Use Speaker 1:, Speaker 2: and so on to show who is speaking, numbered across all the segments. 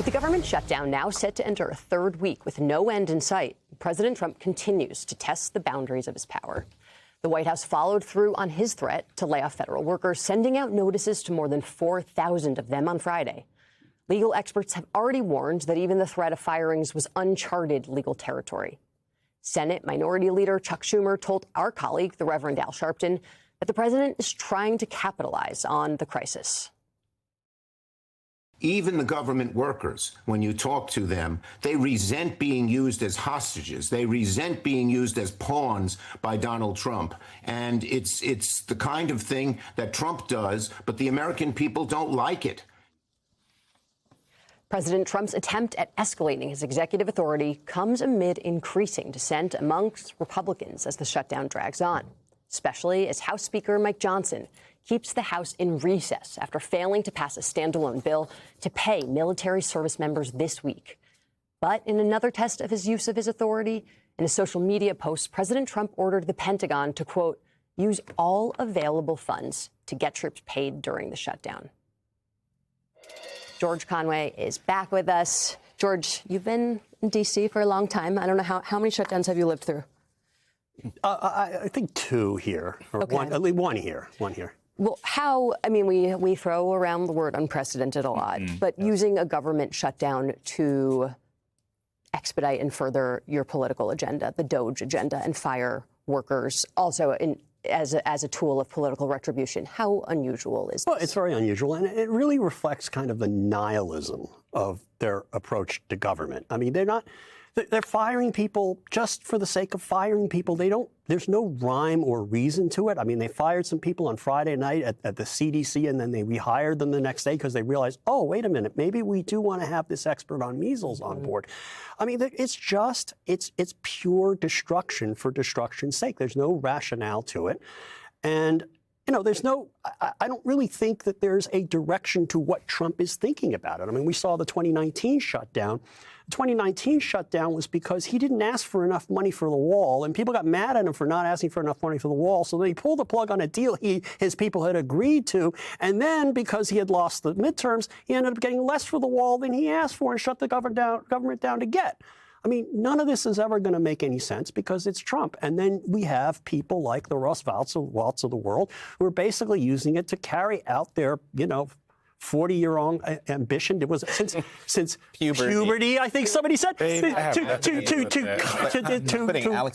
Speaker 1: With the government shutdown now set to enter a third week with no end in sight, President Trump continues to test the boundaries of his power. The White House followed through on his threat to lay off federal workers, sending out notices to more than 4,000 of them on Friday. Legal experts have already warned that even the threat of firings was uncharted legal territory. Senate Minority Leader Chuck Schumer told our colleague, the Reverend Al Sharpton, that the president is trying to capitalize on the crisis.
Speaker 2: Even the government workers, when you talk to them, they resent being used as hostages. They resent being used as pawns by Donald Trump. And it's the kind of thing that Trump does, but the American people don't like it.
Speaker 1: President Trump's attempt at escalating his executive authority comes amid increasing dissent amongst Republicans as the shutdown drags on, especially as House Speaker Mike Johnson keeps the House in recess after failing to pass a standalone bill to pay military service members this week. But in another test of his use of his authority, in a social media post, President Trump ordered the Pentagon to, quote, use all available funds to get troops paid during the shutdown. George Conway is back with us. George, you've been in D.C. for a long time. I don't know, how many shutdowns have you lived through?
Speaker 3: I think two here, or
Speaker 1: okay.
Speaker 3: one here.
Speaker 1: Well, we throw around the word unprecedented a lot, but using a government shutdown to expedite and further your political agenda, the DOGE agenda, and fire workers also as a tool of political retribution, how unusual is this?
Speaker 3: Well, it's very unusual, and it really reflects kind of the nihilism of their approach to government. I mean, they're firing people just for the sake of firing people. There's no rhyme or reason to it. I mean, they fired some people on Friday night at the CDC, and then they rehired them the next day because they realized, oh, wait a minute, maybe we do want to have this expert on measles on board. I mean, it's pure destruction for destruction's sake. There's no rationale to it. And I don't really think that there's a direction to what Trump is thinking about it. I mean, we saw the 2019 shutdown. The 2019 shutdown was because he didn't ask for enough money for the wall, and people got mad at him for not asking for enough money for the wall. So he pulled the plug on a deal his people had agreed to. And then because he had lost the midterms, he ended up getting less for the wall than he asked for and shut the government down to get. I mean, none of this is ever going to make any sense because it's Trump. And then we have people like the Ross Waltz of the world who are basically using it to carry out their, 40-year-long ambition. It was since puberty, I think somebody said, to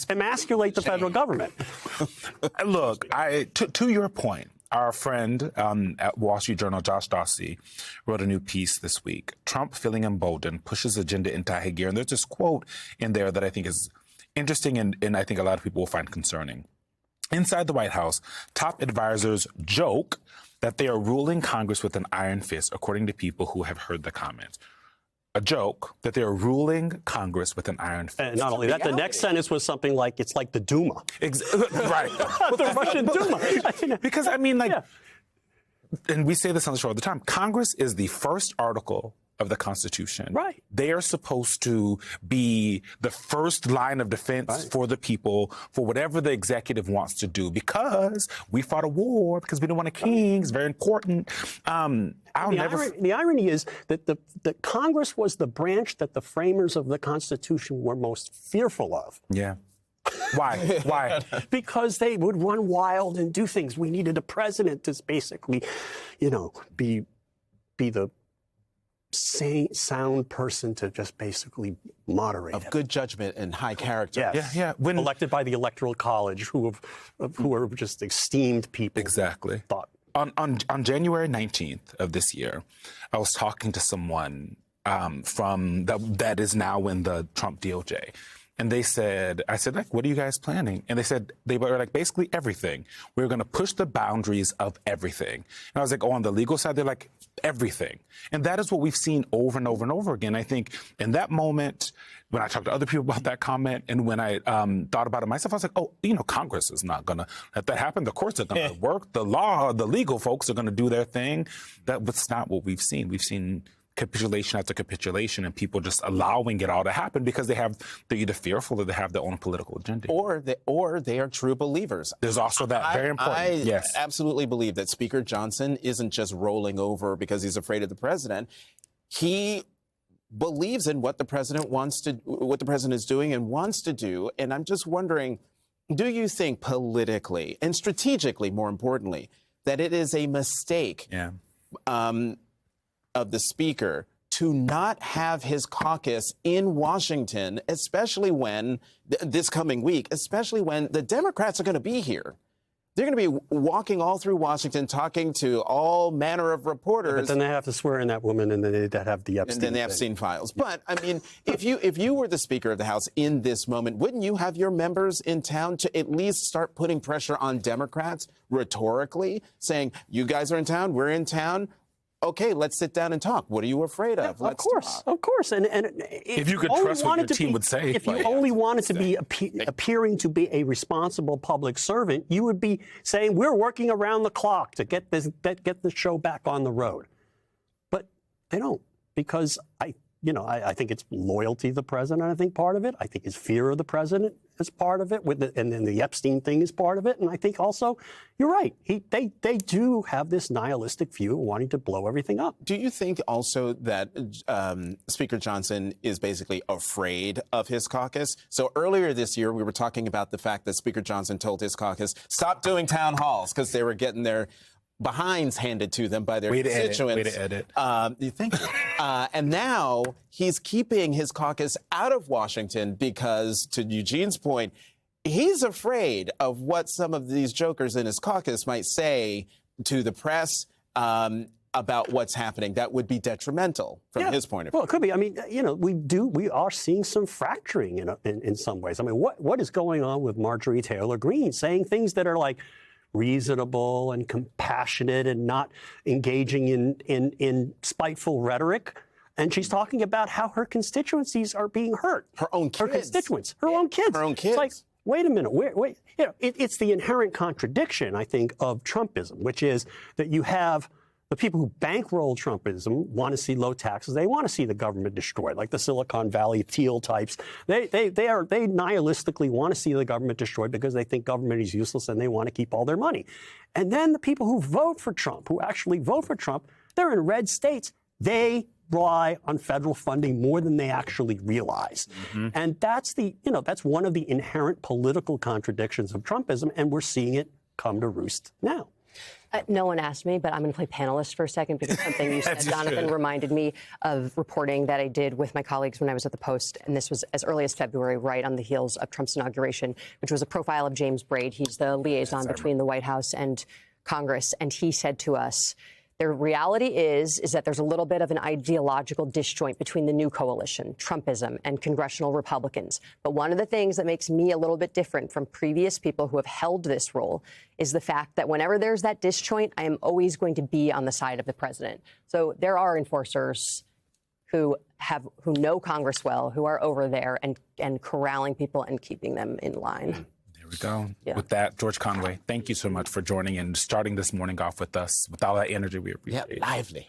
Speaker 3: emasculate the federal government.
Speaker 4: Look, to your point, our friend at Wall Street Journal, Josh Dawsey, wrote a new piece this week. Trump, feeling emboldened, pushes agenda into high gear. And there's this quote in there that I think is interesting and I think a lot of people will find concerning. Inside the White House, top advisors joke that they are ruling Congress with an iron fist, according to people who have heard the comments. A joke that they're ruling Congress with an iron fist.
Speaker 3: And not only that, the next sentence was something like, it's like the Duma.
Speaker 4: Right.
Speaker 3: The Russian Duma.
Speaker 4: Because, and we say this on the show all the time, Congress is the first article of the Constitution.
Speaker 3: Right.
Speaker 4: They are supposed to be the first line of defense for the people, for whatever the executive wants to do, because we fought a war, because we didn't want a king. It's very important.
Speaker 3: The irony is that the Congress was the branch that the framers of the Constitution were most fearful of.
Speaker 4: Yeah. Why? Why?
Speaker 3: Because they would run wild and do things. We needed a president to basically, be the sound person to just basically moderate
Speaker 5: of good judgment and high character.
Speaker 3: Yes.
Speaker 4: Yeah. When
Speaker 3: elected by the Electoral College, who are just esteemed people.
Speaker 4: Exactly. On January 19th of this year, I was talking to someone from that is now in the Trump DOJ. And I said, what are you guys planning? And they were like, basically everything. We're going to push the boundaries of everything. And I was like, on the legal side, they're like, everything. And that is what we've seen over and over and over again. I think in that moment, when I talked to other people about that comment, and when I thought about it myself, I was like, Congress is not going to let that happen. The courts are going to work. The legal folks are going to do their thing. That's not what we've seen. We've seen capitulation after capitulation, and people just allowing it all to happen because they're either fearful or they have their own political agenda.
Speaker 5: Or they are true believers.
Speaker 4: There's also that very important.
Speaker 5: I absolutely believe that Speaker Johnson isn't just rolling over because he's afraid of the president. He believes in what the president is doing and wants to do. And I'm just wondering, do you think politically and strategically, more importantly, that it is a mistake of the speaker to not have his caucus in Washington, especially when this coming week, especially when the Democrats are going to be here? They're going to be walking all through Washington, talking to all manner of reporters.
Speaker 3: But then they have to swear in that woman, and then they have the Epstein.
Speaker 5: And then the Epstein files. But I mean, if you were the Speaker of the House in this moment, wouldn't you have your members in town to at least start putting pressure on Democrats rhetorically, saying, "You guys are in town, we're in town. Okay, let's sit down and talk. What are you afraid of?
Speaker 3: Of course. And
Speaker 4: if you could trust what your team would say.
Speaker 3: If you only wanted to be appearing to be a responsible public servant, you would be saying, we're working around the clock to get the show back on the road. But they don't, because I think it's loyalty to the president, I think part of it. I think his fear of the president is part of it, and then the Epstein thing is part of it. And I think also, you're right, they do have this nihilistic view of wanting to blow everything up.
Speaker 5: Do you think also that Speaker Johnson is basically afraid of his caucus? So earlier this year, we were talking about the fact that Speaker Johnson told his caucus, stop doing town halls, because they were getting their behinds handed to them by their constituents.
Speaker 4: Way to edit.
Speaker 5: Thank you. And now he's keeping his caucus out of Washington because, to Eugene's point, he's afraid of what some of these jokers in his caucus might say to the press about what's happening. That would be detrimental from his point of view.
Speaker 3: Well, it could be. I mean, we are seeing some fracturing in some ways. I mean, what is going on with Marjorie Taylor Greene saying things that are like reasonable and compassionate and not engaging in spiteful rhetoric? And she's talking about how her constituencies are being hurt.
Speaker 5: Her own kids.
Speaker 3: Her constituents. Her own kids.
Speaker 5: Her own kids.
Speaker 3: It's like, wait a minute. Wait. It's the inherent contradiction, I think, of Trumpism, which is that you have the people who bankroll Trumpism want to see low taxes. They want to see the government destroyed, like the Silicon Valley Teal types. They nihilistically want to see the government destroyed because they think government is useless and they want to keep all their money. And then the people who vote for Trump, who actually vote for Trump, they're in red states. They rely on federal funding more than they actually realize. Mm-hmm. And that's one of the inherent political contradictions of Trumpism, and we're seeing it come to roost now.
Speaker 1: No one asked me, but I'm going to play panelist for a second because something you said, Jonathan, reminded me of reporting that I did with my colleagues when I was at the Post. And this was as early as February, right on the heels of Trump's inauguration, which was a profile of James Braid. He's the liaison between the White House and Congress. And he said to us, the reality is that there's a little bit of an ideological disjoint between the new coalition, Trumpism, and congressional Republicans. But one of the things that makes me a little bit different from previous people who have held this role is the fact that whenever there's that disjoint, I am always going to be on the side of the president. So there are enforcers who know Congress well, who are over there and corralling people and keeping them in line.
Speaker 4: There we go. Yeah. With that, George Conway, thank you so much for joining and starting this morning off with us. With all that energy, we appreciate it.
Speaker 5: Yeah, lively.